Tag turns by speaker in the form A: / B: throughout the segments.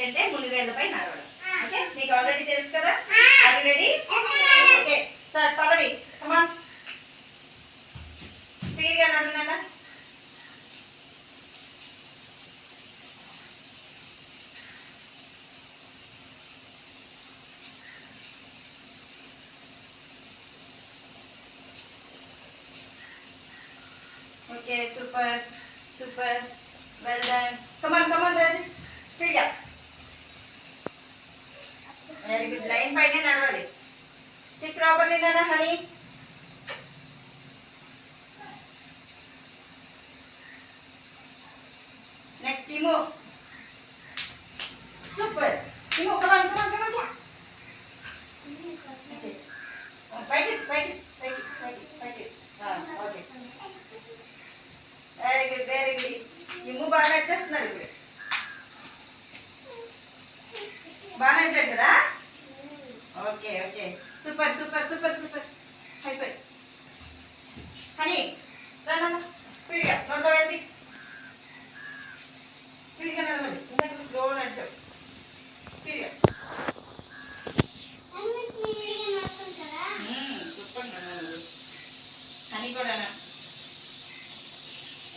A: ఏంటంటే మునివేళ్ళపై నడవడం. ఓకే, మీకు ఆల్రెడీ తెలుసు కదా. Are you ready? Okay, start. Pallavi, come on, speed గా నడునానా. Okay, super super, well done. Come on ready, speed గా. Very good. లైన్ పైనే నడవాలి. సిట్ ప్రాపర్లీ నానా honey. Next Imo. Super Imo, come on. Fight okay, very good. Immu బాగా నచ్చేస్తున్నారు ఇప్పుడు. బాగా నచ్చాడు కదా. ఓకే ఓకే, సూపర్ అయిపోయి. హనీ స్పీడ్గా నోట్లో వేసి స్పీడ్గా నడవాలి. ఇందాక స్లో నడిచావు. స్పీడ్గా సూపర్ నడవాలి. హనీ కూడా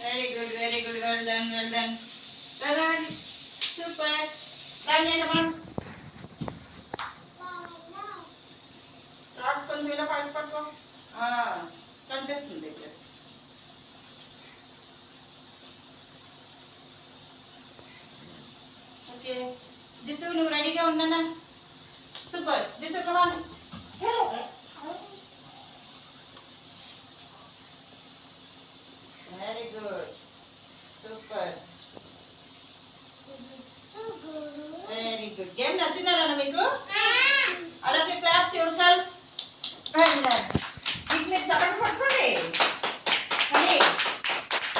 A: very good well done super. Run చేద్దామా. రాసుకొని ఇలా పైకి పట్టుకో. కనిపిస్తుంది ఇక్కడ. ఓకే జిత్తు, నువ్వు రెడీగా ఉన్నానా. Super Jithu, come on. Very good, super, very good. Game నచ్చిందా మీకు?